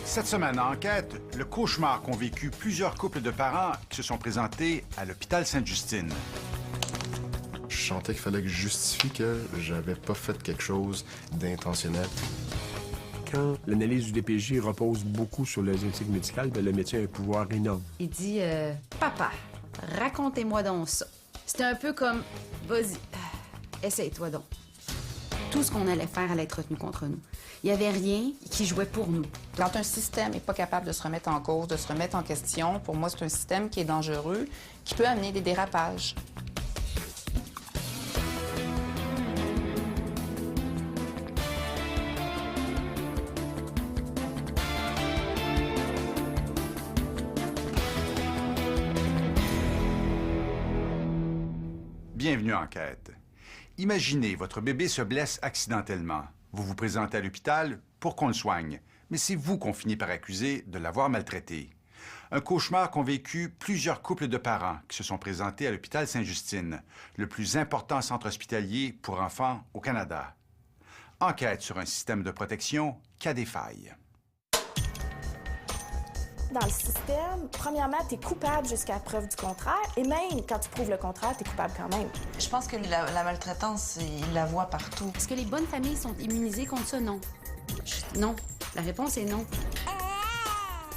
Cette semaine, à Enquête, le cauchemar qu'ont vécu plusieurs couples de parents qui se sont présentés à l'hôpital Sainte-Justine. Je sentais qu'il fallait que je justifie que j'avais pas fait quelque chose d'intentionnel. Quand l'analyse du DPJ repose beaucoup sur la génétique médicale, bien, le médecin a un pouvoir énorme. Il dit Papa, racontez-moi donc ça. C'était un peu comme vas-y, essaye-toi donc. Tout ce qu'on allait faire allait être retenu contre nous. Il n'y avait rien qui jouait pour nous. Quand un système n'est pas capable de se remettre en cause, de se remettre en question, pour moi, c'est un système qui est dangereux, qui peut amener des dérapages. Bienvenue à Enquête. Imaginez, votre bébé se blesse accidentellement. Vous vous présentez à l'hôpital pour qu'on le soigne, mais c'est vous qu'on finit par accuser de l'avoir maltraité. Un cauchemar qu'ont vécu plusieurs couples de parents qui se sont présentés à l'hôpital Sainte-Justine, le plus important centre hospitalier pour enfants au Canada. Enquête sur un système de protection qui a des failles. Dans le système, premièrement, tu es coupable jusqu'à la preuve du contraire, et même quand tu prouves le contraire, tu es coupable quand même. Je pense que la maltraitance, il la voit partout. Est-ce que les bonnes familles sont immunisées contre ça? Non. Non. La réponse est non.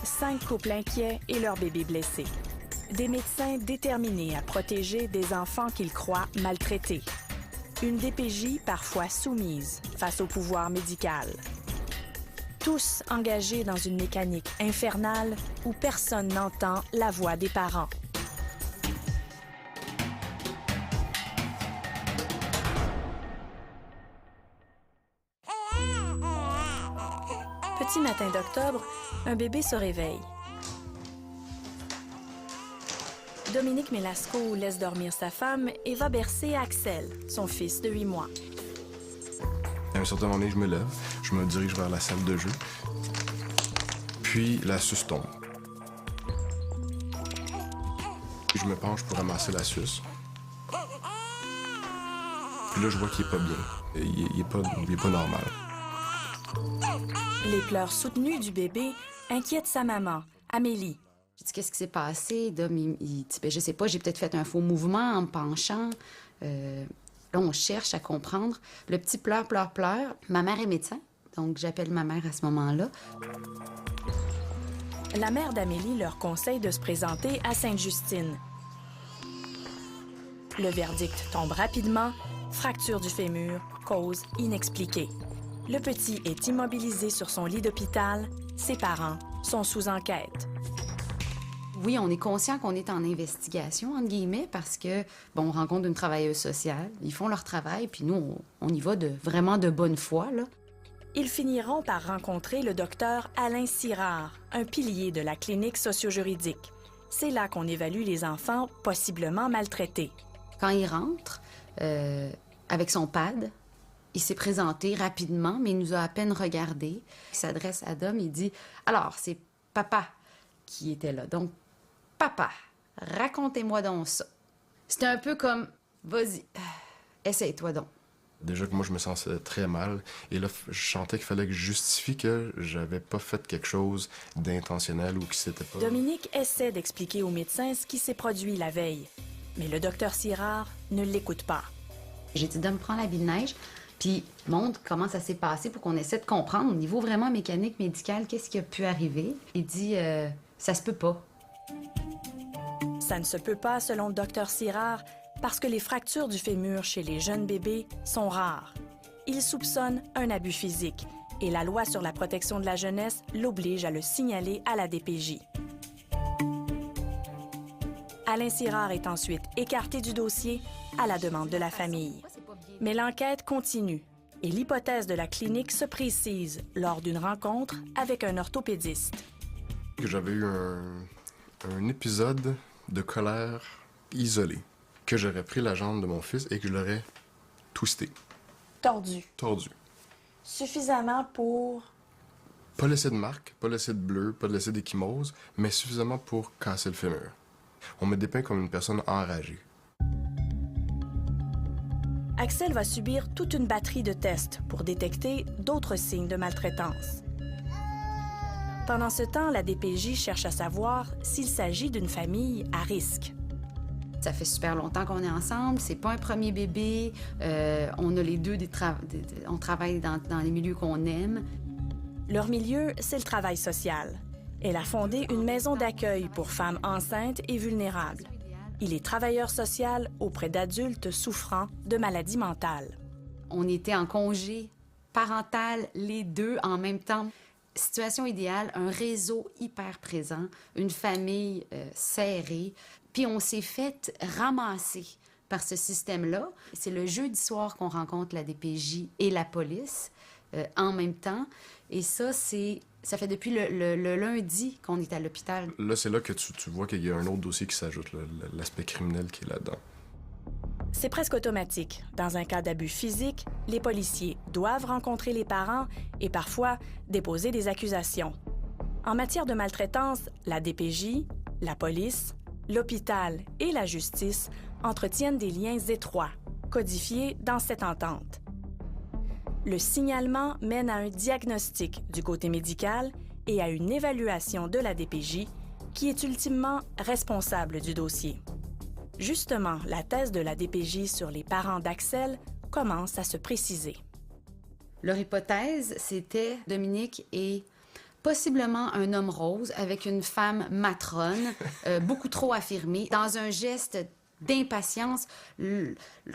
5 couples inquiets et leurs bébés blessés. Des médecins déterminés à protéger des enfants qu'ils croient maltraités. Une DPJ parfois soumise face au pouvoir médical. Tous engagés dans une mécanique infernale où personne n'entend la voix des parents. Petit matin d'octobre, un bébé se réveille. Dominique Melasco laisse dormir sa femme et va bercer Axel, son fils de 8 mois. À un certain moment donné, je me lève, je me dirige vers la salle de jeu, puis la suce tombe. Je me penche pour ramasser la suce. Puis là, je vois qu'il est pas bien. Il est pas normal. Les pleurs soutenus du bébé inquiètent sa maman, Amélie. J'ai dit, qu'est-ce qui s'est passé? Dom, il dit, ben, je sais pas, j'ai peut-être fait un faux mouvement en me penchant. Là, on cherche à comprendre. Le petit pleure. Ma mère est médecin, donc j'appelle ma mère à ce moment-là. La mère d'Amélie leur conseille de se présenter à Sainte-Justine. Le verdict tombe rapidement, fracture du fémur, cause inexpliquée. Le petit est immobilisé sur son lit d'hôpital. Ses parents sont sous enquête. Oui, on est conscient qu'on est en investigation, entre guillemets, parce que, bon, on rencontre une travailleuse sociale, ils font leur travail, puis nous, on y va vraiment de bonne foi, là. Ils finiront par rencontrer le docteur Alain Sirard, un pilier de la clinique socio-juridique. C'est là qu'on évalue les enfants possiblement maltraités. Quand il rentre, avec son pad, il s'est présenté rapidement, mais il nous a à peine regardé. Il s'adresse à Dom, il dit « Alors, c'est papa qui était là, donc papa, racontez-moi donc ça. » C'était un peu comme « Vas-y, essaye-toi donc. » Déjà que moi, je me sentais très mal. Et là, je sentais qu'il fallait que je justifie que j'avais pas fait quelque chose d'intentionnel ou que c'était pas... Dominique essaie d'expliquer au médecin ce qui s'est produit la veille. Mais le docteur Sirard ne l'écoute pas. J'ai dit « Dom, prends l'habit de neige, puis montre comment ça s'est passé pour qu'on essaie de comprendre au niveau vraiment mécanique, médical, qu'est-ce qui a pu arriver. » Il dit ça se peut pas. Ça ne se peut pas, selon le docteur Sirard, parce que les fractures du fémur chez les jeunes bébés sont rares. Il soupçonne un abus physique et la loi sur la protection de la jeunesse l'oblige à le signaler à la DPJ. Alain Sirard est ensuite écarté du dossier à la demande de la famille. Mais l'enquête continue et l'hypothèse de la clinique se précise lors d'une rencontre avec un orthopédiste. J'avais eu un épisode de colère isolé, que j'aurais pris la jambe de mon fils et que je l'aurais twisté. Tordu. Tordu. Suffisamment pour... Pas laisser de marque, pas laisser de bleu, pas laisser d'échymose, mais suffisamment pour casser le fémur. On me dépeint comme une personne enragée. Axel va subir toute une batterie de tests pour détecter d'autres signes de maltraitance. Pendant ce temps, la DPJ cherche à savoir s'il s'agit d'une famille à risque. Ça fait super longtemps qu'on est ensemble, c'est pas un premier bébé, on a les deux on travaille dans les milieux qu'on aime. Leur milieu, c'est le travail social. Elle a fondé une maison d'accueil pour femmes enceintes et vulnérables. Il est travailleur social auprès d'adultes souffrant de maladies mentales. On était en congé parental, les deux en même temps. Situation idéale, un réseau hyper présent, une famille serrée. Puis on s'est fait ramasser par ce système-là. C'est le jeudi soir qu'on rencontre la DPJ et la police en même temps. Et ça fait depuis le lundi qu'on est à l'hôpital. Là, c'est là que tu vois qu'il y a un autre dossier qui s'ajoute, là, l'aspect criminel qui est là-dedans. C'est presque automatique. Dans un cas d'abus physique, les policiers doivent rencontrer les parents et parfois déposer des accusations. En matière de maltraitance, la DPJ, la police, l'hôpital et la justice entretiennent des liens étroits, codifiés dans cette entente. Le signalement mène à un diagnostic du côté médical et à une évaluation de la DPJ, qui est ultimement responsable du dossier. Justement, la thèse de la DPJ sur les parents d'Axel commence à se préciser. Leur hypothèse, c'était Dominique est possiblement un homme rose avec une femme matrone, beaucoup trop affirmée, dans un geste d'impatience.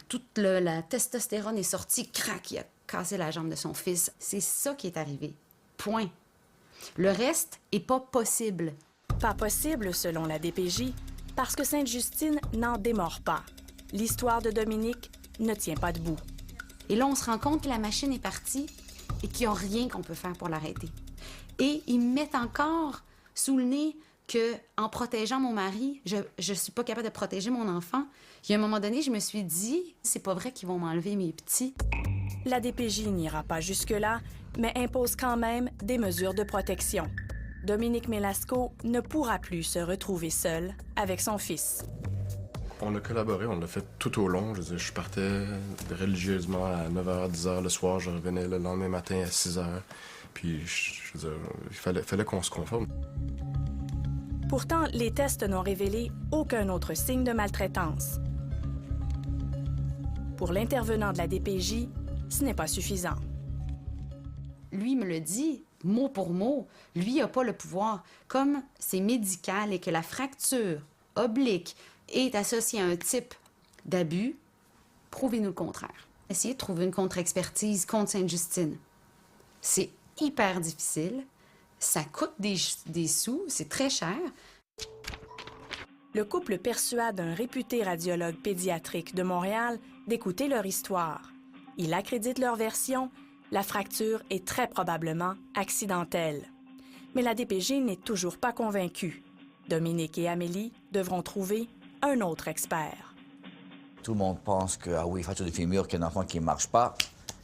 Toute la testostérone est sortie, crac, il a cassé la jambe de son fils. C'est ça qui est arrivé. Point. Le reste est pas possible. Pas possible, selon la DPJ, parce que Sainte-Justine n'en démord pas. L'histoire de Dominique ne tient pas debout. Et là, on se rend compte que la machine est partie et qu'il n'y a rien qu'on peut faire pour l'arrêter. Et ils me mettent encore sous le nez qu'en protégeant mon mari, je suis pas capable de protéger mon enfant. Il y a un moment donné, je me suis dit, c'est pas vrai qu'ils vont m'enlever mes petits. La DPJ n'ira pas jusque-là, mais impose quand même des mesures de protection. Dominique Mélasco ne pourra plus se retrouver seul avec son fils. On a collaboré, on l'a fait tout au long. Je partais religieusement à 9h, 10h le soir. Je revenais le lendemain matin à 6h. Puis, il fallait qu'on se conforme. Pourtant, les tests n'ont révélé aucun autre signe de maltraitance. Pour l'intervenant de la DPJ, ce n'est pas suffisant. Lui me le dit, mot pour mot. Lui n'a pas le pouvoir. Comme c'est médical et que la fracture oblique est associée à un type d'abus, prouvez-nous le contraire. Essayez de trouver une contre-expertise contre Sainte-Justine. C'est hyper difficile. Ça coûte des sous, c'est très cher. Le couple persuade un réputé radiologue pédiatrique de Montréal d'écouter leur histoire. Il accrédite leur version. La fracture est très probablement accidentelle. Mais la DPJ n'est toujours pas convaincue. Dominique et Amélie devront trouver un autre expert. Tout le monde pense que, ah oui, fracture du fémur, qu'un enfant qui ne marche pas,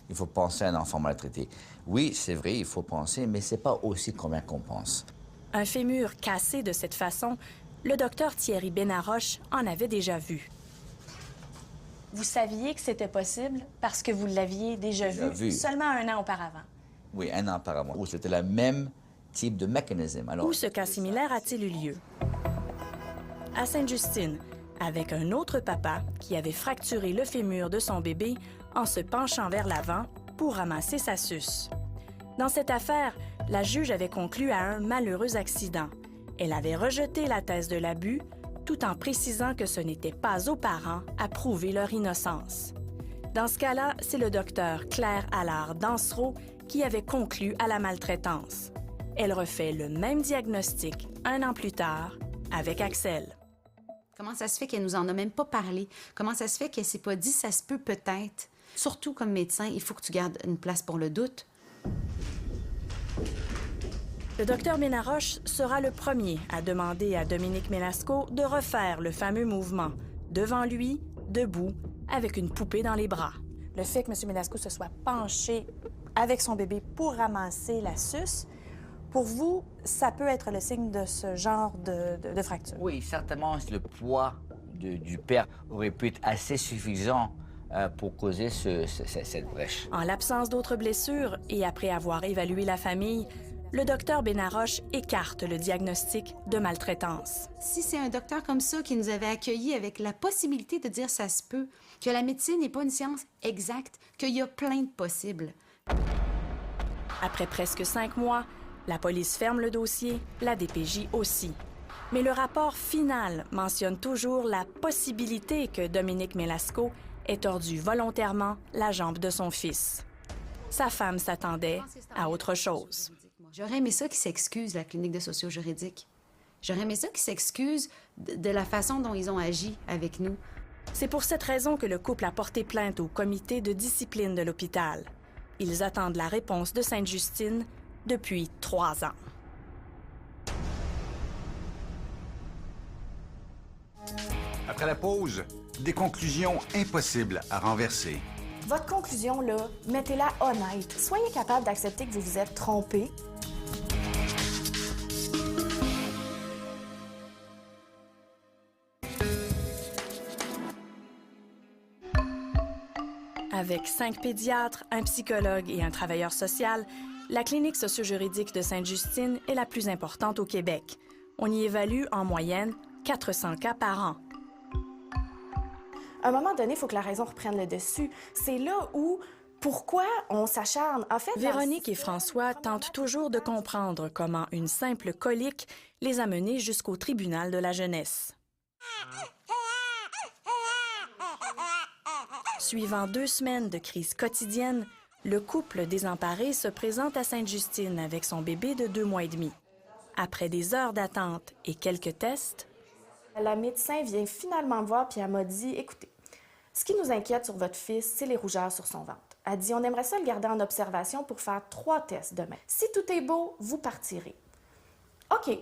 il faut penser à un enfant maltraité. Oui, c'est vrai, il faut penser, mais c'est pas aussi combien qu'on pense. Un fémur cassé de cette façon, le docteur Thierry Benaroche en avait déjà vu. Vous saviez que c'était possible parce que vous l'aviez déjà vu seulement 1 an auparavant. Oui, 1 an auparavant, où c'était le même type de mécanisme. Alors, où ce cas similaire a-t-il eu lieu? À Sainte-Justine, avec un autre papa qui avait fracturé le fémur de son bébé en se penchant vers l'avant pour ramasser sa suce. Dans cette affaire, la juge avait conclu à un malheureux accident. Elle avait rejeté la thèse de l'abus, tout en précisant que ce n'était pas aux parents à prouver leur innocence. Dans ce cas-là, c'est le docteur Claire Allard-Dansereau qui avait conclu à la maltraitance. Elle refait le même diagnostic 1 an plus tard avec Axel. Comment ça se fait qu'elle nous en a même pas parlé? Comment ça se fait qu'elle s'est pas dit « ça se peut peut-être ». Surtout comme médecin, il faut que tu gardes une place pour le doute. Le docteur Benaroche sera le premier à demander à Dominique Mélasco de refaire le fameux mouvement, devant lui, debout, avec une poupée dans les bras. Le fait que M. Mélasco se soit penché avec son bébé pour ramasser la suce, pour vous, ça peut être le signe de ce genre de fracture? Oui, certainement, le poids du père aurait pu être assez suffisant pour causer cette brèche. En l'absence d'autres blessures et après avoir évalué la famille, le docteur Benaroche écarte le diagnostic de maltraitance. Si c'est un docteur comme ça qui nous avait accueillis avec la possibilité de dire ça se peut, que la médecine n'est pas une science exacte, qu'il y a plein de possibles. Après presque 5 mois, la police ferme le dossier, la DPJ aussi. Mais le rapport final mentionne toujours la possibilité que Dominique Melasco ait tordu volontairement la jambe de son fils. Sa femme s'attendait à autre chose. J'aurais aimé ça qu'ils s'excusent, la clinique de socio-juridique. J'aurais aimé ça qu'ils s'excusent de la façon dont ils ont agi avec nous. C'est pour cette raison que le couple a porté plainte au comité de discipline de l'hôpital. Ils attendent la réponse de Sainte-Justine depuis 3 ans. Après la pause, des conclusions impossibles à renverser. Votre conclusion, là, mettez-la honnête. Soyez capable d'accepter que vous vous êtes trompé. Avec 5 pédiatres, un psychologue et un travailleur social, la clinique socio-juridique de Sainte-Justine est la plus importante au Québec. On y évalue en moyenne 400 cas par an. À un moment donné, il faut que la raison reprenne le dessus. C'est là où, pourquoi on s'acharne. En fait, Véronique et François tentent toujours de comprendre comment une simple colique les a menés jusqu'au tribunal de la jeunesse. Suivant 2 semaines de crise quotidienne, le couple désemparé se présente à Sainte-Justine avec son bébé de 2 mois et demi. Après des heures d'attente et quelques tests, la médecin vient finalement me voir puis elle m'a dit « Écoutez, ce qui nous inquiète sur votre fils, c'est les rougeurs sur son ventre. » Elle dit « On aimerait ça le garder en observation pour faire 3 tests demain. Si tout est beau, vous partirez. » OK.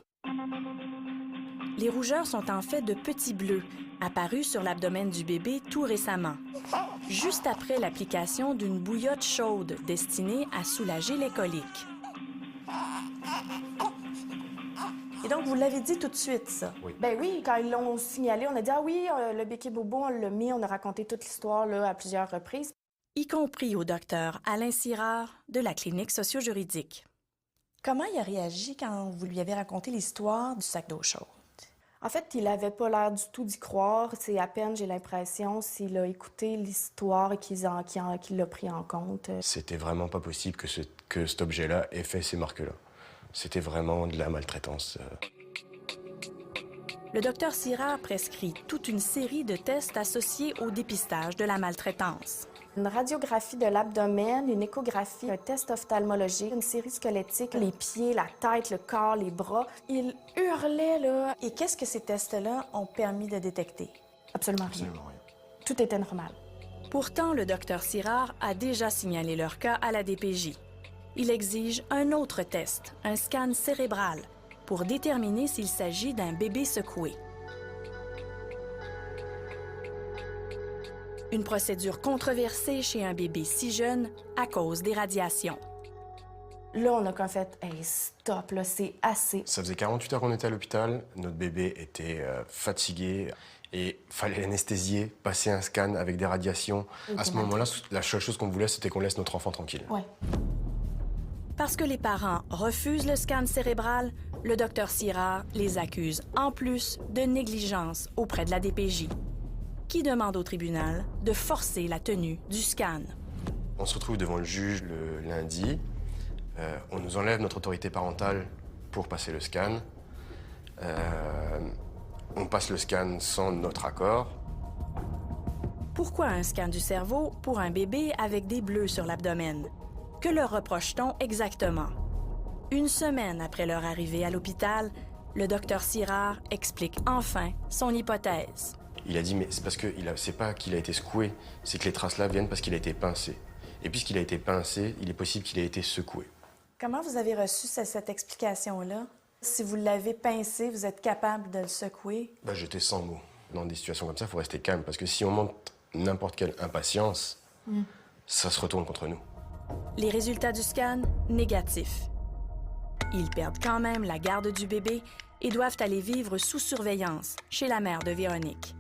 Les rougeurs sont en fait de petits bleus, apparus sur l'abdomen du bébé tout récemment, juste après l'application d'une bouillotte chaude destinée à soulager les coliques. Et donc, vous l'avez dit tout de suite, ça? Oui. Ben oui, quand ils l'ont signalé, on a dit « Ah oui, le béquet bobo, on l'a mis, on a raconté toute l'histoire là, à plusieurs reprises. » Y compris au docteur Alain Sirard de la clinique socio-juridique. Comment il a réagi quand vous lui avez raconté l'histoire du sac d'eau chaude? En fait, il n'avait pas l'air du tout d'y croire. C'est à peine, j'ai l'impression, s'il a écouté l'histoire et qu'il l'a pris en compte. C'était vraiment pas possible que cet objet-là ait fait ces marques-là. C'était vraiment de la maltraitance. Le docteur Sirard prescrit toute une série de tests associés au dépistage de la maltraitance. Une radiographie de l'abdomen, une échographie, un test ophtalmologique, une série squelettique, les pieds, la tête, le corps, les bras. Il hurlait, là. Et qu'est-ce que ces tests-là ont permis de détecter? Absolument rien. Tout était normal. Pourtant, le docteur Sirard a déjà signalé leur cas à la DPJ. Il exige un autre test, un scan cérébral, pour déterminer s'il s'agit d'un bébé secoué. Une procédure controversée chez un bébé si jeune à cause des radiations. Là, on a comme fait « Hey, stop, là, c'est assez. » Ça faisait 48 heures qu'on était à l'hôpital. Notre bébé était fatigué et fallait l'anesthésier, passer un scan avec des radiations. À ce moment-là, la seule chose qu'on voulait, c'était qu'on laisse notre enfant tranquille. Ouais. Parce que les parents refusent le scan cérébral, le docteur Sirard les accuse en plus de négligence auprès de la DPJ, qui demande au tribunal de forcer la tenue du scan. On se retrouve devant le juge le lundi. On nous enlève notre autorité parentale pour passer le scan. On passe le scan sans notre accord. Pourquoi un scan du cerveau pour un bébé avec des bleus sur l'abdomen? Que leur reproche-t-on exactement? Une semaine après leur arrivée à l'hôpital, le docteur Sirard explique enfin son hypothèse. Il a dit, mais c'est parce que c'est pas qu'il a été secoué, c'est que les traces-là viennent parce qu'il a été pincé. Et puisqu'il a été pincé, il est possible qu'il ait été secoué. Comment vous avez reçu cette explication-là? Si vous l'avez pincé, vous êtes capable de le secouer? Ben, j'étais sans mots. Dans des situations comme ça, il faut rester calme, parce que si on montre n'importe quelle impatience, ça se retourne contre nous. Les résultats du scan, négatifs. Ils perdent quand même la garde du bébé et doivent aller vivre sous surveillance chez la mère de Véronique.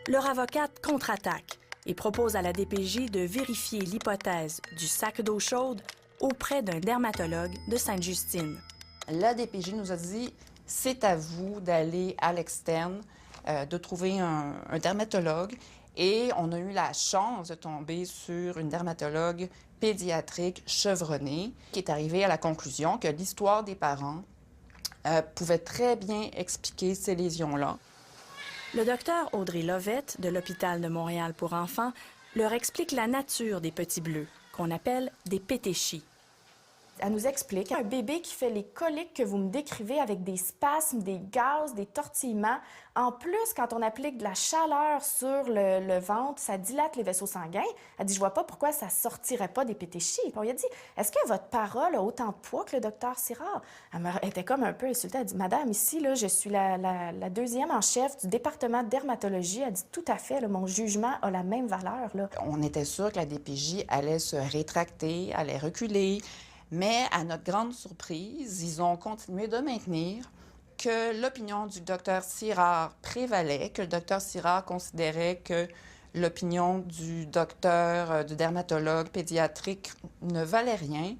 Leur avocate contre-attaque et propose à la DPJ de vérifier l'hypothèse du sac d'eau chaude auprès d'un dermatologue de Sainte-Justine. La DPJ nous a dit, c'est à vous d'aller à l'externe, de trouver un dermatologue. Et on a eu la chance de tomber sur une dermatologue pédiatrique chevronnée qui est arrivée à la conclusion que l'histoire des parents pouvait très bien expliquer ces lésions-là. Le docteur Audrey Lovette de l'Hôpital de Montréal pour enfants leur explique la nature des petits bleus, qu'on appelle des pétéchis. Elle nous explique un bébé qui fait les coliques que vous me décrivez avec des spasmes, des gaz, des tortillements. En plus, quand on applique de la chaleur sur le ventre, ça dilate les vaisseaux sanguins. Elle dit, je vois pas pourquoi ça sortirait pas des pétéchis. Puis on lui a dit, est-ce que votre parole a autant de poids que le docteur Sirard? Elle était comme un peu insultée. Elle dit, madame, ici, là, je suis la deuxième en chef du département de dermatologie. Elle dit, tout à fait, là, mon jugement a la même valeur, là. On était sûr que la DPJ allait se rétracter, allait reculer. Mais à notre grande surprise, ils ont continué de maintenir que l'opinion du docteur Sirard prévalait, que le docteur Sirard considérait que l'opinion du docteur, du dermatologue pédiatrique ne valait rien.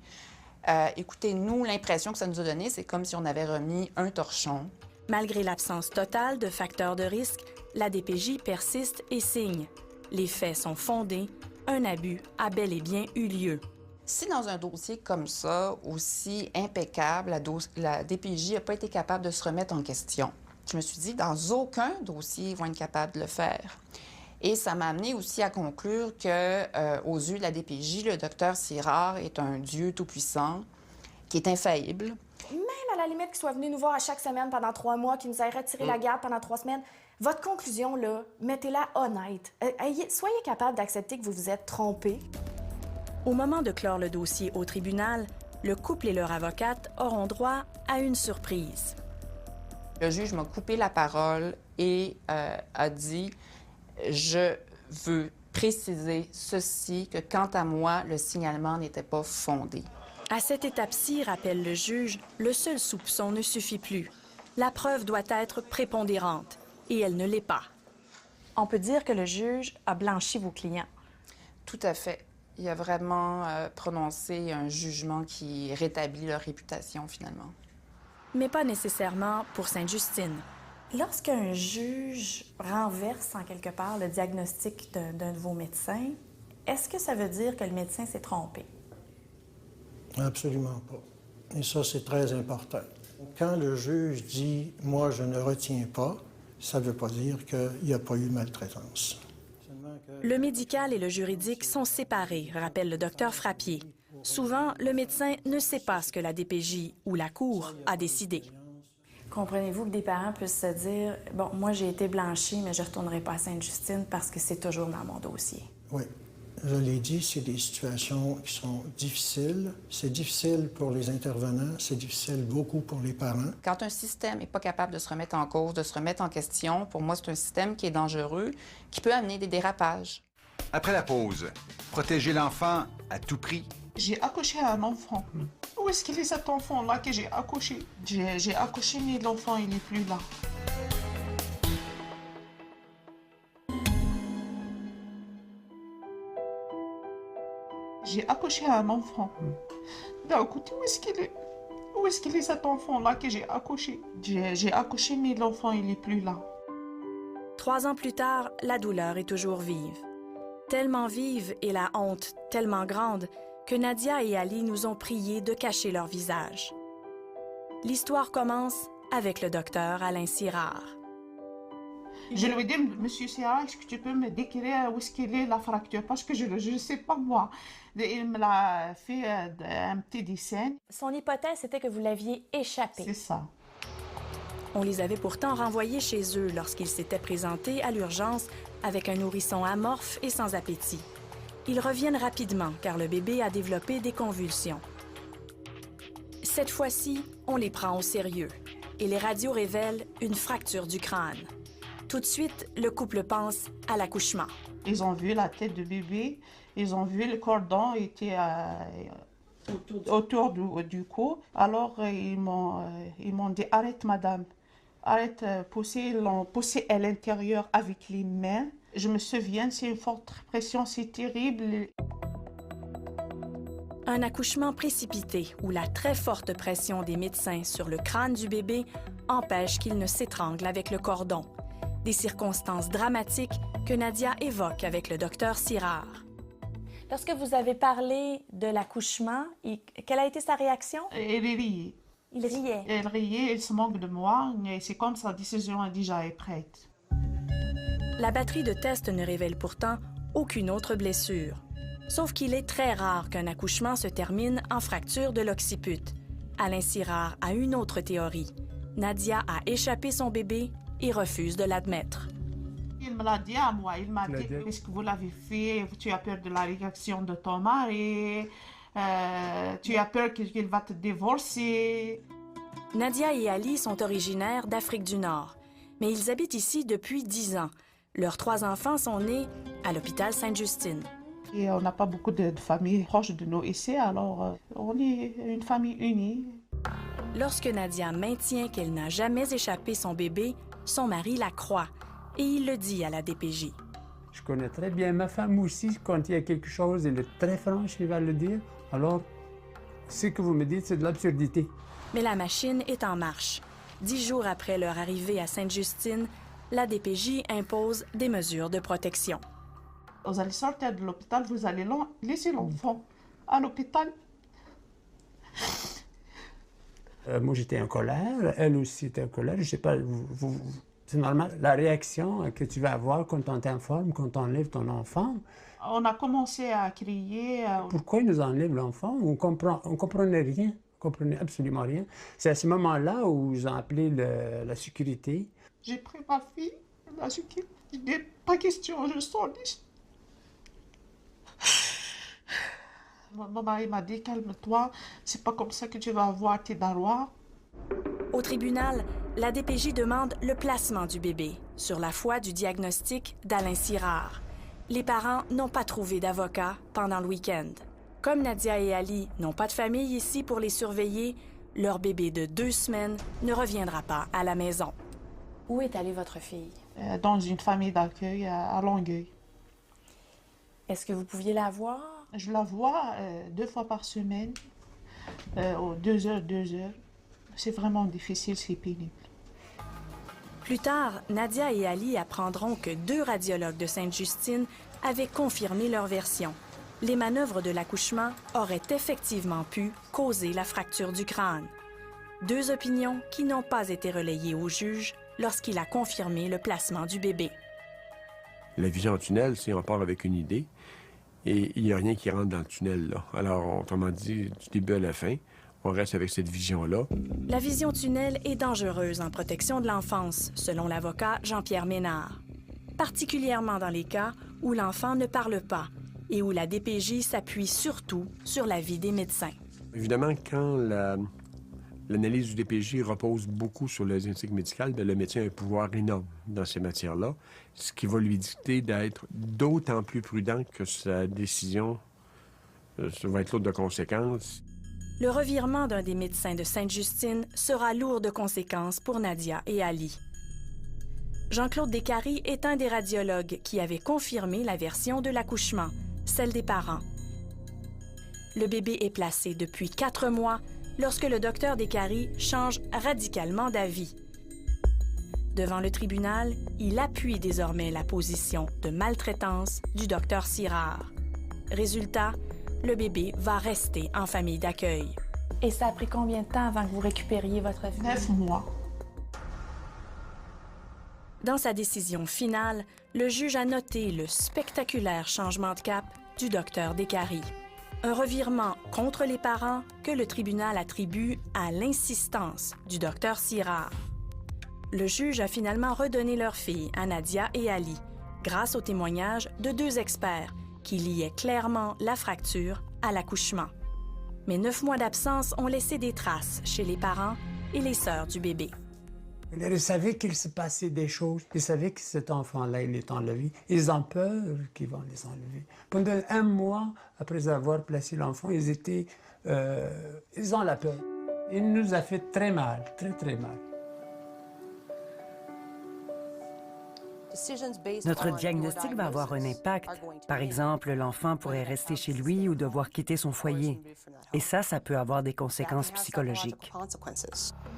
Écoutez, nous, l'impression que ça nous a donnée, c'est comme si on avait remis un torchon. Malgré l'absence totale de facteurs de risque, la DPJ persiste et signe. Les faits sont fondés, un abus a bel et bien eu lieu. Si dans un dossier comme ça, aussi impeccable, la DPJ n'a pas été capable de se remettre en question, je me suis dit, dans aucun dossier, ils vont être capables de le faire. Et ça m'a amené aussi à conclure que, aux yeux de la DPJ, le docteur Sirard est un Dieu tout-puissant, qui est infaillible. Même à la limite qu'il soit venu nous voir à chaque semaine pendant 3 mois, qu'il nous ait retiré la garde pendant 3 semaines, votre conclusion, là, mettez-la honnête. Soyez capable d'accepter que vous vous êtes trompé. Au moment de clore le dossier au tribunal, le couple et leur avocate auront droit à une surprise. Le juge m'a coupé la parole et a dit « Je veux préciser ceci, que quant à moi, le signalement n'était pas fondé. » À cette étape-ci, rappelle le juge, le seul soupçon ne suffit plus. La preuve doit être prépondérante, et elle ne l'est pas. On peut dire que le juge a blanchi vos clients. Tout à fait. Il a vraiment prononcé un jugement qui rétablit leur réputation, finalement. Mais pas nécessairement pour Sainte-Justine. Lorsqu'un juge renverse, en quelque part, le diagnostic d'un de vos médecins, est-ce que ça veut dire que le médecin s'est trompé? Absolument pas. Et ça, c'est très important. Quand le juge dit « moi, je ne retiens pas », ça ne veut pas dire qu'il n'y a pas eu maltraitance. Le médical et le juridique sont séparés, rappelle le docteur Frappier. Souvent, le médecin ne sait pas ce que la DPJ ou la Cour a décidé. Comprenez-vous que des parents puissent se dire « bon, moi, j'ai été blanchi, mais je ne retournerai pas à Sainte-Justine parce que c'est toujours dans mon dossier ». Oui. Je l'ai dit, c'est des situations qui sont difficiles. C'est difficile pour les intervenants, c'est difficile beaucoup pour les parents. Quand un système n'est pas capable de se remettre en cause, de se remettre en question, pour moi, c'est un système qui est dangereux, qui peut amener des dérapages. Après la pause, protéger l'enfant à tout prix. J'ai accouché à un enfant. Où est-ce qu'il est cet enfant-là que j'ai accouché? J'ai accouché, mais l'enfant, il n'est plus là. J'ai accouché à un enfant. Ben, écoutez, où est-ce qu'il est? Où est-ce qu'il est cet enfant-là que j'ai accouché? J'ai accouché, mais l'enfant, il n'est plus là. 3 ans plus tard, la douleur est toujours vive. Tellement vive et la honte tellement grande que Nadia et Ali nous ont prié de cacher leur visage. L'histoire commence avec le docteur Alain Sirard. Je lui ai dit, Monsieur Sirard, est-ce que tu peux me décrire où est-ce qu'il est la fracture? Parce que je ne sais pas moi. Il me l'a fait un petit dessin. Son hypothèse, c'était que vous l'aviez échappé. C'est ça. On les avait pourtant renvoyés chez eux lorsqu'ils s'étaient présentés à l'urgence avec un nourrisson amorphe et sans appétit. Ils reviennent rapidement car le bébé a développé des convulsions. Cette fois-ci, on les prend au sérieux et les radios révèlent une fracture du crâne. Tout de suite, le couple pense à l'accouchement. Ils ont vu la tête du bébé, ils ont vu le cordon était autour du cou. Alors, ils m'ont dit, arrête madame, arrête, ils l'ont poussé à l'intérieur avec les mains. Je me souviens, c'est une forte pression, c'est terrible. Un accouchement précipité ou la très forte pression des médecins sur le crâne du bébé empêche qu'il ne s'étrangle avec le cordon. Des circonstances dramatiques que Nadia évoque avec le docteur Sirard. Lorsque vous avez parlé de l'accouchement, quelle a été sa réaction? Il riait. Il riait. Elle riait, il se moque de moi, et c'est comme sa décision a déjà été prête. La batterie de tests ne révèle pourtant aucune autre blessure. Sauf qu'il est très rare qu'un accouchement se termine en fracture de l'occiput. Alain Sirard a une autre théorie. Nadia a échappé son bébé et refuse de l'admettre. Il me l'a dit à moi. Il m'a dit, est-ce que vous l'avez fait? Tu as peur de la réaction de ton mari? Tu as peur qu'il va te divorcer? Nadia et Ali sont originaires d'Afrique du Nord, mais ils habitent ici depuis 10 ans. Leurs 3 enfants sont nés à l'hôpital Sainte-Justine. Et on n'a pas beaucoup de familles proches de nous ici, alors on est une famille unie. Lorsque Nadia maintient qu'elle n'a jamais échappé son bébé, son mari la croit et il le dit à la DPJ. Je connais très bien ma femme aussi. Quand il y a quelque chose, elle est très franche, elle va le dire. Alors, ce que vous me dites, c'est de l'absurdité. Mais la machine est en marche. 10 jours après leur arrivée à Sainte-Justine, la DPJ impose des mesures de protection. Vous allez sortir de l'hôpital, vous allez laisser l'enfant à l'hôpital. Moi, j'étais en colère. Elle aussi était en colère. Je sais pas, c'est normal. La réaction que tu vas avoir quand on t'informe, quand on enlève ton enfant. On a commencé à crier. Pourquoi ils nous enlèvent l'enfant? On comprenait rien. On comprenait absolument rien. C'est à ce moment-là où ils ont appelé la sécurité. J'ai pris ma fille, la sécurité. Il n'est pas question, je sors d'ici. Mon mari m'a dit, calme-toi, c'est pas comme ça que tu vas avoir tes droits. Au tribunal, la DPJ demande le placement du bébé sur la foi du diagnostic d'Alain Sirard. Les parents n'ont pas trouvé d'avocat pendant le week-end. Comme Nadia et Ali n'ont pas de famille ici pour les surveiller, leur bébé de 2 semaines ne reviendra pas à la maison. Où est allée votre fille? Dans une famille d'accueil à Longueuil. Est-ce que vous pouviez la voir? Je la vois 2 fois par semaine, 2 heures. C'est vraiment difficile, c'est pénible. Plus tard, Nadia et Ali apprendront que 2 radiologues de Sainte-Justine avaient confirmé leur version. Les manœuvres de l'accouchement auraient effectivement pu causer la fracture du crâne. 2 opinions qui n'ont pas été relayées au juge lorsqu'il a confirmé le placement du bébé. La vision en tunnel, c'est on part avec une idée et il n'y a rien qui rentre dans le tunnel, là. Alors, autrement dit, du début à la fin, on reste avec cette vision-là. La vision tunnel est dangereuse en protection de l'enfance, selon l'avocat Jean-Pierre Ménard. Particulièrement dans les cas où l'enfant ne parle pas et où la DPJ s'appuie surtout sur l'avis des médecins. Évidemment, quand l'analyse du DPJ repose beaucoup sur la génétique médicale, bien, le médecin a un pouvoir énorme dans ces matières-là, ce qui va lui dicter d'être d'autant plus prudent que sa décision va être lourde de conséquences. Le revirement d'un des médecins de Sainte-Justine sera lourd de conséquences pour Nadia et Ali. Jean-Claude Descaries est un des radiologues qui avait confirmé la version de l'accouchement, celle des parents. Le bébé est placé depuis 4 mois lorsque le docteur Descaries change radicalement d'avis. Devant le tribunal, il appuie désormais la position de maltraitance du docteur Sirard. Résultat, le bébé va rester en famille d'accueil. Et ça a pris combien de temps avant que vous récupériez votre fille? 9 mois. Dans sa décision finale, le juge a noté le spectaculaire changement de cap du docteur Descaries. Un revirement contre les parents que le tribunal attribue à l'insistance du docteur Sirard. Le juge a finalement redonné leur fille à Nadia et Ali, grâce au témoignage de 2 experts qui liaient clairement la fracture à l'accouchement. Mais 9 mois d'absence ont laissé des traces chez les parents et les sœurs du bébé. Ils savaient qu'il se passait des choses. Ils savaient que cet enfant-là, il est enlevé. Ils ont peur qu'ils vont les enlever. Pendant 1 mois, après avoir placé l'enfant, ils ont la peur. Il nous a fait très mal, très, très mal. Notre diagnostic va avoir un impact. Par exemple, l'enfant pourrait rester chez lui ou devoir quitter son foyer. Et ça peut avoir des conséquences psychologiques.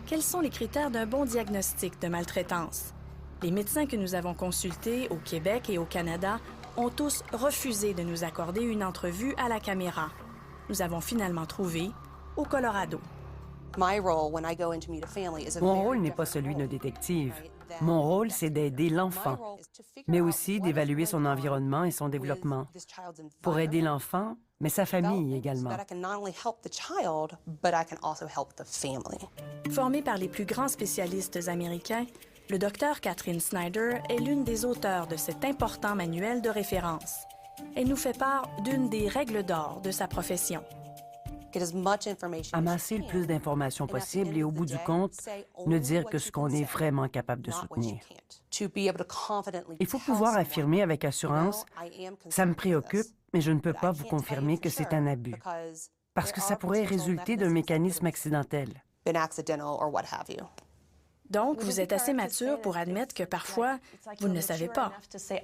Quels sont les critères d'un bon diagnostic de maltraitance? Les médecins que nous avons consultés au Québec et au Canada ont tous refusé de nous accorder une entrevue à la caméra. Nous avons finalement trouvé au Colorado. Mon rôle n'est pas celui d'un détective. Mon rôle, c'est d'aider l'enfant, mais aussi d'évaluer son environnement et son développement, pour aider l'enfant, mais sa famille également. Formée par les plus grands spécialistes américains, le Dr Catherine Snyder est l'une des auteurs de cet important manuel de référence. Elle nous fait part d'une des règles d'or de sa profession. Amasser le plus d'informations possible et au bout du compte, ne dire que ce qu'on est vraiment capable de soutenir. Il faut pouvoir affirmer avec assurance, ça me préoccupe, mais je ne peux pas vous confirmer que c'est un abus, parce que ça pourrait résulter d'un mécanisme accidentel. Donc, vous êtes assez mature pour admettre que parfois, vous ne savez pas. C'est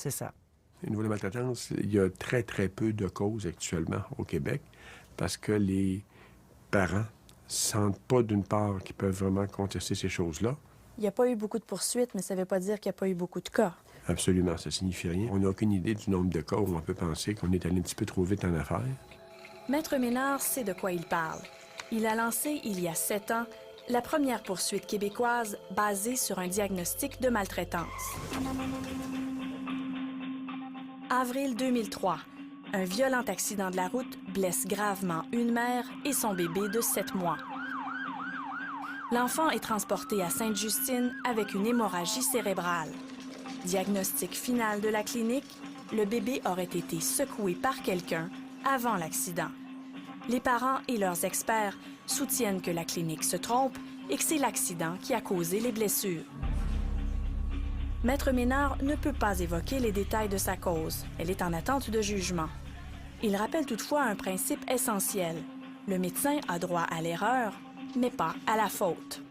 ça. Au niveau de la maltraitance, il y a très, très peu de causes actuellement au Québec parce que les parents ne sentent pas, d'une part, qu'ils peuvent vraiment contester ces choses-là. Il n'y a pas eu beaucoup de poursuites, mais ça ne veut pas dire qu'il n'y a pas eu beaucoup de cas. Absolument, ça ne signifie rien. On n'a aucune idée du nombre de cas où on peut penser qu'on est allé un petit peu trop vite en affaires. Maître Ménard sait de quoi il parle. Il a lancé, il y a 7 ans, la première poursuite québécoise basée sur un diagnostic de maltraitance. Avril 2003, un violent accident de la route blesse gravement une mère et son bébé de 7 mois. L'enfant est transporté à Sainte-Justine avec une hémorragie cérébrale. Diagnostic final de la clinique, le bébé aurait été secoué par quelqu'un avant l'accident. Les parents et leurs experts soutiennent que la clinique se trompe et que c'est l'accident qui a causé les blessures. Maître Ménard ne peut pas évoquer les détails de sa cause. Elle est en attente de jugement. Il rappelle toutefois un principe essentiel. Le médecin a droit à l'erreur, mais pas à la faute.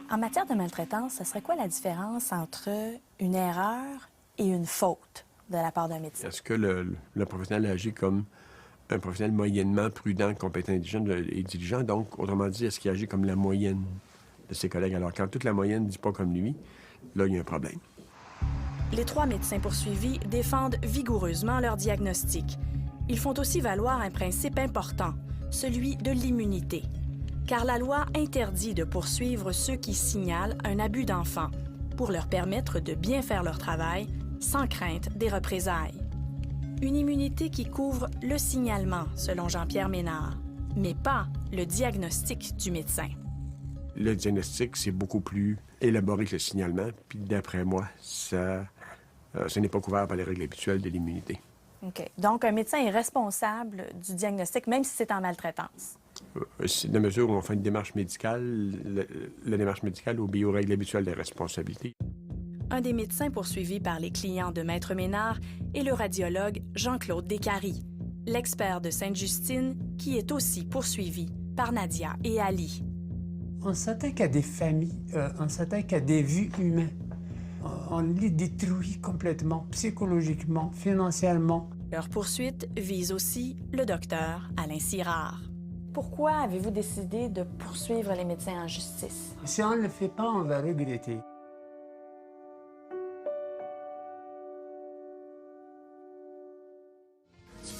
En matière de maltraitance, ce serait quoi la différence entre une erreur et une faute de la part d'un médecin? Est-ce que le professionnel agit comme un professionnel moyennement prudent, compétent et diligent? Donc, autrement dit, est-ce qu'il agit comme la moyenne de ses collègues? Alors, quand toute la moyenne ne dit pas comme lui, là, il y a un problème. Les 3 médecins poursuivis défendent vigoureusement leur diagnostic. Ils font aussi valoir un principe important, celui de l'immunité. Car la loi interdit de poursuivre ceux qui signalent un abus d'enfant pour leur permettre de bien faire leur travail sans crainte des représailles. Une immunité qui couvre le signalement, selon Jean-Pierre Ménard, mais pas le diagnostic du médecin. Le diagnostic, c'est beaucoup plus élaboré que le signalement, puis d'après moi, ce n'est pas couvert par les règles habituelles de l'immunité. OK. Donc, un médecin est responsable du diagnostic, même si c'est en maltraitance. C'est de la mesure où on fait une démarche médicale, la démarche médicale obéit aux règles habituelles de responsabilité. Un des médecins poursuivis par les clients de Maître Ménard est le radiologue Jean-Claude Descaries, l'expert de Sainte-Justine, qui est aussi poursuivi par Nadia et Ali. On s'attaque à des familles, on s'attaque à des vies humaines. On les détruit complètement, psychologiquement, financièrement. Leur poursuite vise aussi le docteur Alain Sirard. Pourquoi avez-vous décidé de poursuivre les médecins en justice? Si on ne le fait pas, on va regretter.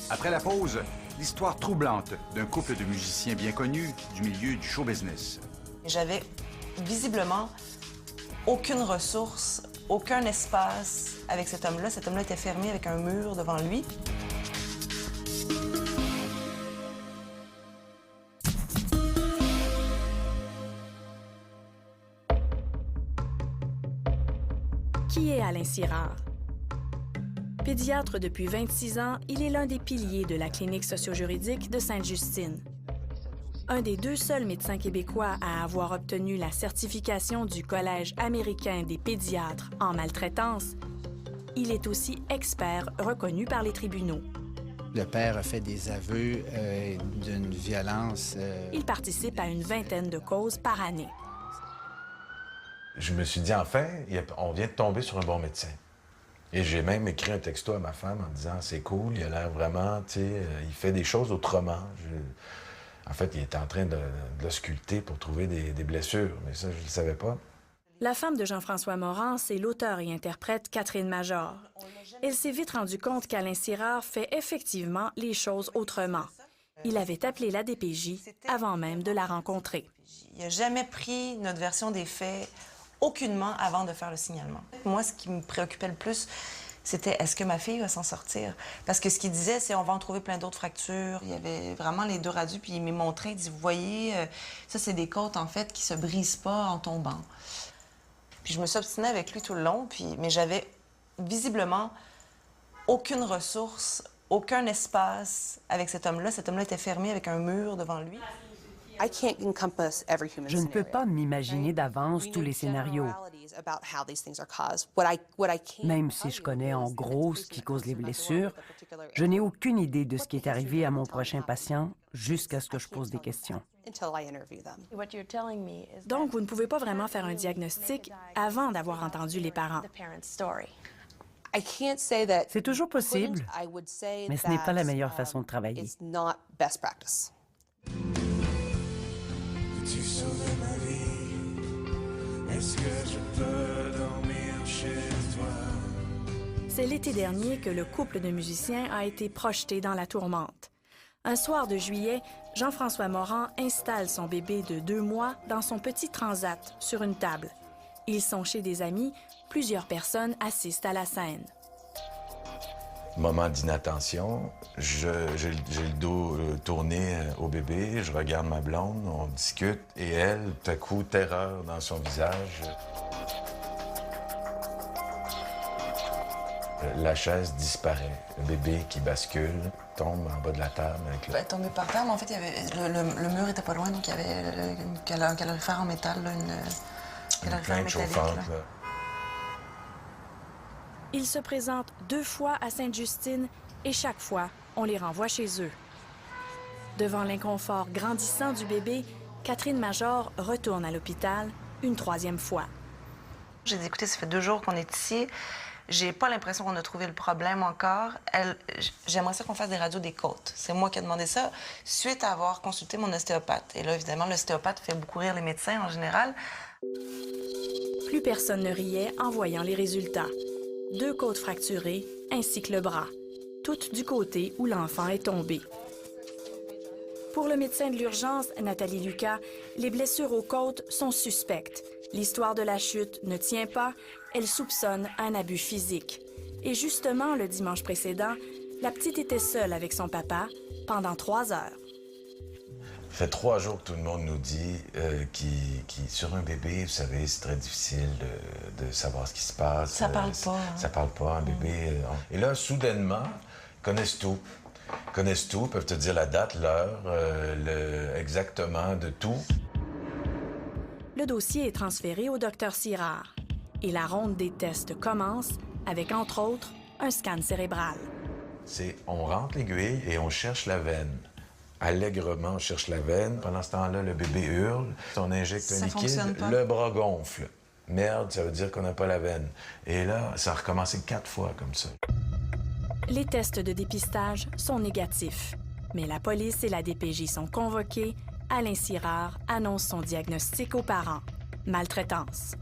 Après la pause, l'histoire troublante d'un couple de musiciens bien connus du milieu du show business. J'avais visiblement aucune ressource, aucun espace avec cet homme-là. Cet homme-là était fermé avec un mur devant lui. Qui est Alain Sirard? Pédiatre depuis 26 ans, il est l'un des piliers de la clinique socio-juridique de Sainte-Justine. Un des 2 seuls médecins québécois à avoir obtenu la certification du Collège américain des pédiatres en maltraitance, il est aussi expert reconnu par les tribunaux. Le père a fait des aveux d'une violence. Il participe à une 20aine de causes par année. Je me suis dit, enfin, on vient de tomber sur un bon médecin. Et j'ai même écrit un texto à ma femme en disant, c'est cool, il a l'air vraiment, tu sais, il fait des choses autrement. En fait, il était en train de le sculpter pour trouver des blessures, mais ça, je ne le savais pas. La femme de Jean-François Morin, c'est l'auteure et interprète Catherine Major. Elle s'est vite rendue compte qu'Alain Sirard fait effectivement les choses autrement. Il avait appelé la DPJ avant même de la rencontrer. Il n'a jamais pris notre version des faits aucunement avant de faire le signalement. Moi, ce qui me préoccupait le plus, c'était est-ce que ma fille va s'en sortir? Parce que ce qu'il disait, c'est on va en trouver plein d'autres fractures. Il y avait vraiment les deux radios, puis il m'a montré, il dit, vous voyez, ça, c'est des côtes, en fait, qui se brisent pas en tombant. Puis je me suis obstinée avec lui tout le long, mais j'avais visiblement aucune ressource, aucun espace avec cet homme-là. Cet homme-là était fermé avec un mur devant lui. Je ne peux pas m'imaginer d'avance tous les scénarios. Même si je connais en gros ce qui cause les blessures, je n'ai aucune idée de ce qui est arrivé à mon prochain patient jusqu'à ce que je pose des questions. Donc, vous ne pouvez pas vraiment faire un diagnostic avant d'avoir entendu les parents. C'est toujours possible, mais ce n'est pas la meilleure façon de travailler. Tu sauves ma vie, est-ce que je peux dormir chez toi? C'est l'été dernier que le couple de musiciens a été projeté dans la tourmente. Un soir de juillet, Jean-François Morin installe son bébé de 2 mois dans son petit transat sur une table. Ils sont chez des amis, plusieurs personnes assistent à la scène. Moment d'inattention, j'ai le dos tourné au bébé, je regarde ma blonde, on discute, et elle, tout à coup, terreur dans son visage. La chaise disparaît, le bébé qui bascule, tombe en bas de la table. Avec Elle est tombée par terre, mais en fait, il y avait, le mur était pas loin, donc il y avait une calorifère en métal, là, une calorifère métallique. Chauffante, là. Ils se présentent 2 fois à Sainte-Justine et chaque fois, on les renvoie chez eux. Devant l'inconfort grandissant du bébé, Catherine Major retourne à l'hôpital une 3e fois. J'ai dit, écoutez, ça fait 2 jours qu'on est ici. J'ai pas l'impression qu'on a trouvé le problème encore. J'aimerais ça qu'on fasse des radios des côtes. C'est moi qui ai demandé ça, suite à avoir consulté mon ostéopathe. Et là, évidemment, l'ostéopathe fait beaucoup rire les médecins en général. Plus personne ne riait en voyant les résultats. 2 côtes fracturées, ainsi que le bras, toutes du côté où l'enfant est tombé. Pour le médecin de l'urgence, Nathalie Lucas, les blessures aux côtes sont suspectes. L'histoire de la chute ne tient pas, elle soupçonne un abus physique. Et justement, le dimanche précédent, la petite était seule avec son papa pendant 3 heures. Ça fait 3 jours que tout le monde nous dit sur un bébé, vous savez, c'est très difficile de savoir ce qui se passe. Ça parle pas. Hein? Ça parle pas, un bébé. Et là, soudainement, ils connaissent tout. Ils connaissent tout, peuvent te dire la date, l'heure, exactement de tout. Le dossier est transféré au Dr Sirard. Et la ronde des tests commence avec, entre autres, un scan cérébral. On rentre l'aiguille et on cherche la veine. Allègrement, on cherche la veine. Pendant ce temps-là, le bébé hurle. On injecte un liquide, le bras gonfle. Merde, ça veut dire qu'on n'a pas la veine. Et là, ça a recommencé 4 fois comme ça. Les tests de dépistage sont négatifs. Mais la police et la DPJ sont convoqués. Alain Sirard annonce son diagnostic aux parents. Maltraitance.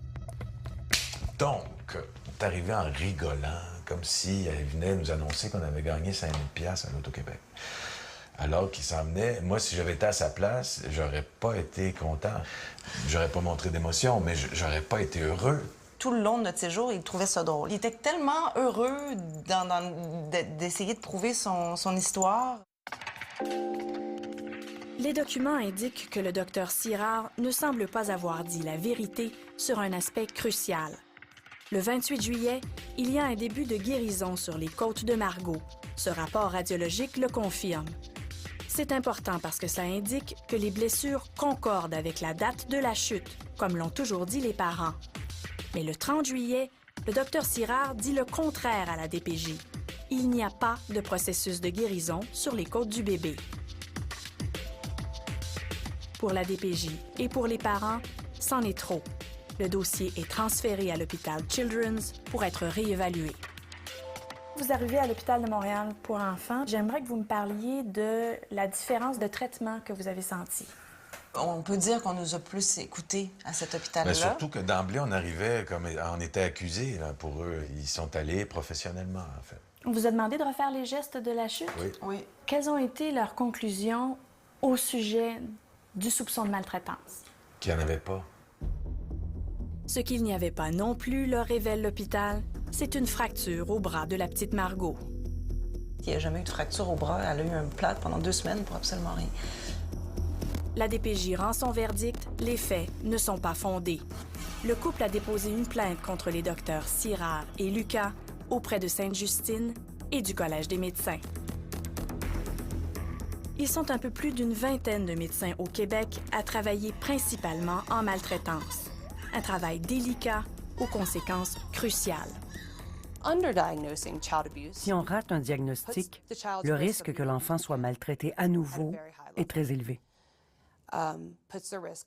Donc, on est arrivé en rigolant, comme si elle venait nous annoncer qu'on avait gagné 5 000 $ à l'Auto-Québec. Alors qu'il s'en venait, moi, si j'avais été à sa place, j'aurais pas été content. J'aurais pas montré d'émotion, mais j'aurais pas été heureux. Tout le long de notre séjour, il trouvait ça drôle. Il était tellement heureux d'essayer de prouver son histoire. Les documents indiquent que le docteur Sirard ne semble pas avoir dit la vérité sur un aspect crucial. Le 28 juillet, il y a un début de guérison sur les côtes de Margot. Ce rapport radiologique le confirme. C'est important parce que ça indique que les blessures concordent avec la date de la chute, comme l'ont toujours dit les parents. Mais le 30 juillet, le docteur Sirard dit le contraire à la DPJ. Il n'y a pas de processus de guérison sur les côtes du bébé. Pour la DPJ et pour les parents, c'en est trop. Le dossier est transféré à l'hôpital Children's pour être réévalué. Vous arrivez à l'hôpital de Montréal pour enfants. J'aimerais que vous me parliez de la différence de traitement que vous avez senti. On peut dire qu'on nous a plus écoutés à cet hôpital-là. Mais surtout que d'emblée, on arrivait comme on était accusés. Là, pour eux, ils sont allés professionnellement, en fait. On vous a demandé de refaire les gestes de la chute? Oui. Quelles ont été leurs conclusions au sujet du soupçon de maltraitance? Qu'il n'y en avait pas. Ce qu'il n'y avait pas non plus, leur révèle l'hôpital, c'est une fracture au bras de la petite Margot. Il n'y a jamais eu de fracture au bras. Elle a eu un plâtre pendant 2 semaines pour absolument rien. La DPJ rend son verdict, les faits ne sont pas fondés. Le couple a déposé une plainte contre les docteurs Sirard et Lucas auprès de Sainte-Justine et du Collège des médecins. Ils sont un peu plus d'une vingtaine de médecins au Québec à travailler principalement en maltraitance. Un travail délicat aux conséquences cruciales. Si on rate un diagnostic, le risque que l'enfant soit maltraité à nouveau est très élevé.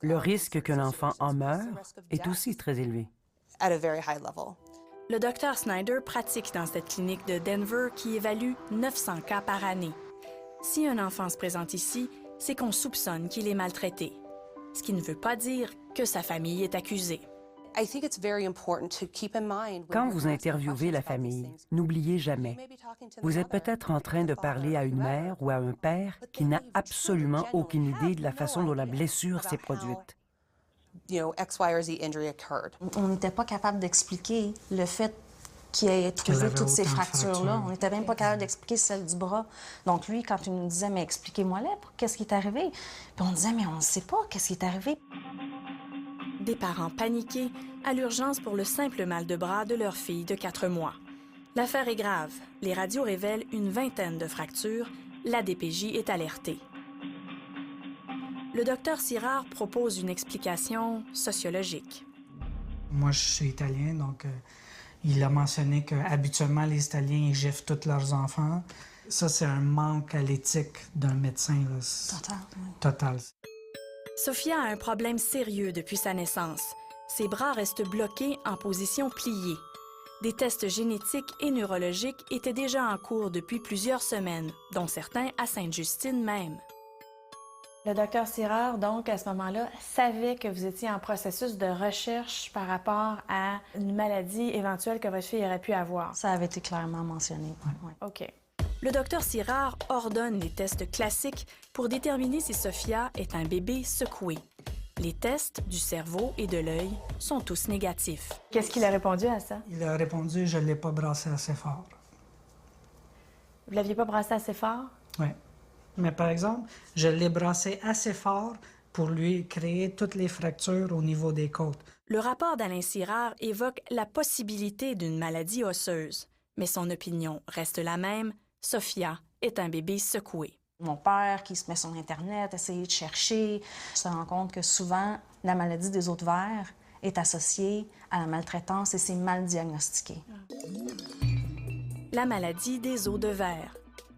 Le risque que l'enfant en meure est aussi très élevé. Le Dr Snyder pratique dans cette clinique de Denver qui évalue 900 cas par année. Si un enfant se présente ici, c'est qu'on soupçonne qu'il est maltraité, ce qui ne veut pas dire que sa famille est accusée. Quand vous interviewez la famille, n'oubliez jamais, vous êtes peut-être en train de parler à une mère ou à un père qui n'a absolument aucune idée de la façon dont la blessure s'est produite. On n'était pas capable d'expliquer le fait qu'il ait trouvé toutes ces fractures-là. On n'était même pas capable d'expliquer celle du bras. Donc lui, quand il nous disait « mais expliquez-moi-les, qu'est-ce qui est arrivé? » Puis on disait « mais on ne sait pas, qu'est-ce qui est arrivé? » Des parents paniqués à l'urgence pour le simple mal de bras de leur fille de 4 mois. L'affaire est grave. Les radios révèlent une vingtaine de fractures. La DPJ est alertée. Le docteur Sirard propose une explication sociologique. Moi, je suis italien, donc il a mentionné qu'habituellement, les Italiens ils giflent tous leurs enfants. Ça, c'est un manque à l'éthique d'un médecin. Là. Total. Sophia a un problème sérieux depuis sa naissance. Ses bras restent bloqués en position pliée. Des tests génétiques et neurologiques étaient déjà en cours depuis plusieurs semaines, dont certains à Sainte-Justine même. Le docteur Sirard, donc, à ce moment-là, savait que vous étiez en processus de recherche par rapport à une maladie éventuelle que votre fille aurait pu avoir. Ça avait été clairement mentionné. Ouais. OK. Le docteur Sirard ordonne les tests classiques pour déterminer si Sophia est un bébé secoué. Les tests du cerveau et de l'œil sont tous négatifs. Qu'est-ce qu'il a répondu à ça? Il a répondu « je ne l'ai pas brassé assez fort ». Vous ne l'aviez pas brassé assez fort? Oui. Mais par exemple, je l'ai brassé assez fort pour lui créer toutes les fractures au niveau des côtes. Le rapport d'Alain Sirard évoque la possibilité d'une maladie osseuse, mais son opinion reste la même. Sophia est un bébé secoué. Mon père qui se met sur Internet, essayer de chercher, se rend compte que souvent, la maladie des os de verre est associée à la maltraitance et c'est mal diagnostiqué. La maladie des os de verre,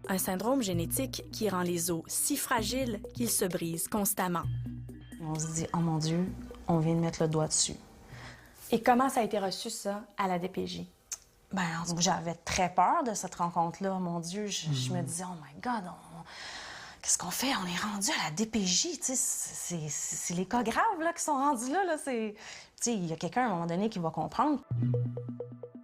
un syndrome génétique qui rend les os si fragiles qu'ils se brisent constamment. On se dit « Oh mon Dieu, on vient de mettre le doigt dessus ». Et comment ça a été reçu, ça, à la DPJ? Bien, j'avais très peur de cette rencontre-là. Mon Dieu, je me disais, oh my God, qu'est-ce qu'on fait? On est rendu à la DPJ, tu sais, c'est les cas graves là, qui sont rendus là. Tu sais, il y a quelqu'un à un moment donné qui va comprendre.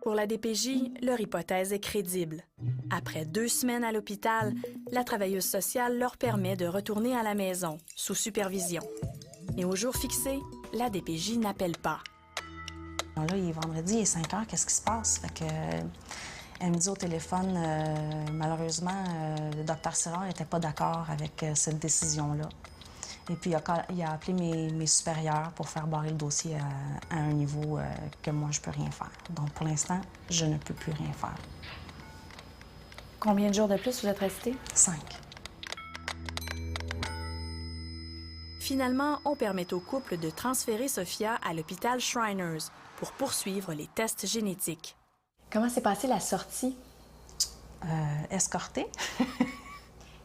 Pour la DPJ, leur hypothèse est crédible. Après 2 semaines à l'hôpital, la travailleuse sociale leur permet de retourner à la maison, sous supervision. Mais au jour fixé, la DPJ n'appelle pas. Là, il est vendredi, il est 5 heures, qu'est-ce qui se passe? Fait que, elle me dit au téléphone, malheureusement, le docteur Sirard n'était pas d'accord avec cette décision-là. Et puis, il a appelé mes supérieurs pour faire barrer le dossier à un niveau que moi, je peux rien faire. Donc, pour l'instant, je ne peux plus rien faire. Combien de jours de plus vous êtes resté? 5. Finalement, on permet au couple de transférer Sophia à l'hôpital Shriners pour poursuivre les tests génétiques. Comment s'est passée la sortie? Escortée.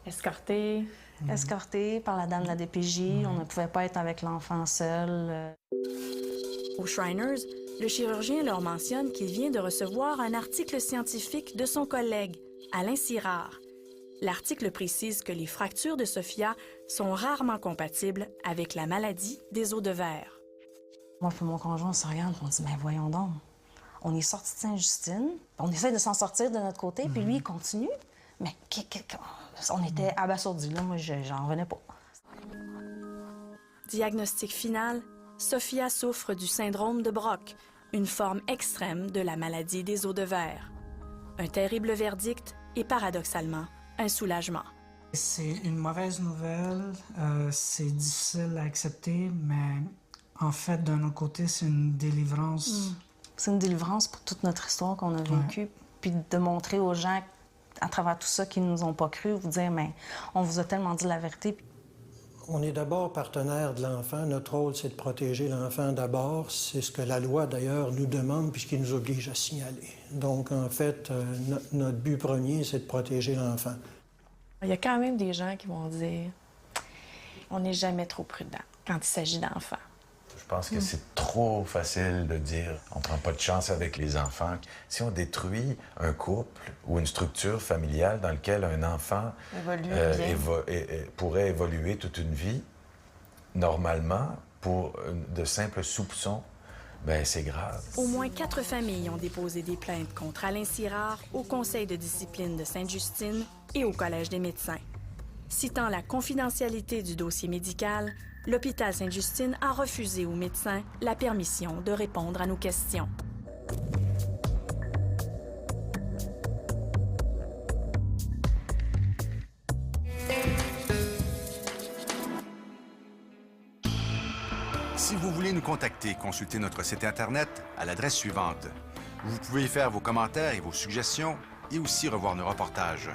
Escortée. Escortée par la dame de la DPJ. On ne pouvait pas être avec l'enfant seul. Aux Shriners, le chirurgien leur mentionne qu'il vient de recevoir un article scientifique de son collègue, Alain Sirard. L'article précise que les fractures de Sophia sont rarement compatibles avec la maladie des os de verre. Moi et mon conjoint, on se regarde et on dit, mais voyons donc, on est sorti de Sainte-Justine, on essaie de s'en sortir de notre côté, puis lui, il continue. Mais on était abasourdis, là, moi, j'en revenais pas. Diagnostic final, Sophia souffre du syndrome de Brock, une forme extrême de la maladie des os de verre. Un terrible verdict et paradoxalement, un soulagement. C'est une mauvaise nouvelle, c'est difficile à accepter, mais en fait, d'un autre côté, c'est une délivrance. C'est une délivrance pour toute notre histoire qu'on a vécue, puis de montrer aux gens, à travers tout ça, qui ne nous ont pas cru, vous dire, mais on vous a tellement dit la vérité. On est d'abord partenaire de l'enfant. Notre rôle, c'est de protéger l'enfant d'abord. C'est ce que la loi, d'ailleurs, nous demande puisqu'il nous oblige à signaler. Donc, en fait, notre but premier, c'est de protéger l'enfant. Il y a quand même des gens qui vont dire on n'est jamais trop prudent quand il s'agit d'enfants. Je pense que c'est trop facile de dire on prend pas de chance avec les enfants. Si on détruit un couple ou une structure familiale dans laquelle un enfant pourrait évoluer toute une vie, normalement, pour de simples soupçons, ben c'est grave. Au moins 4 familles ont déposé des plaintes contre Alain Sirard au Conseil de discipline de Sainte-Justine et au Collège des médecins. Citant la confidentialité du dossier médical, l'hôpital Sainte-Justine a refusé aux médecins la permission de répondre à nos questions. Si vous voulez nous contacter, consultez notre site Internet à l'adresse suivante. Vous pouvez y faire vos commentaires et vos suggestions et aussi revoir nos reportages.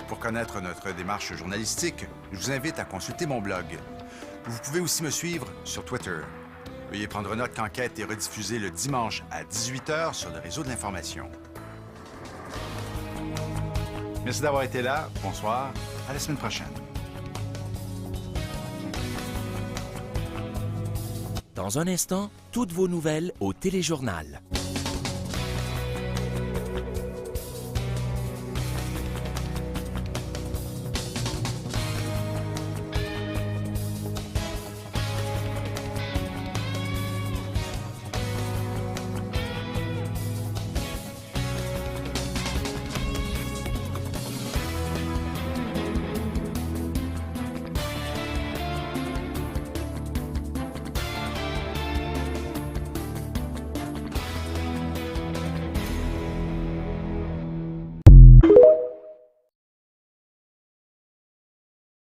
Pour connaître notre démarche journalistique, je vous invite à consulter mon blog. Vous pouvez aussi me suivre sur Twitter. Veuillez prendre note qu'Enquête est rediffusée le dimanche à 18h sur le réseau de l'information. Merci d'avoir été là. Bonsoir. À la semaine prochaine. Dans un instant, toutes vos nouvelles au Téléjournal.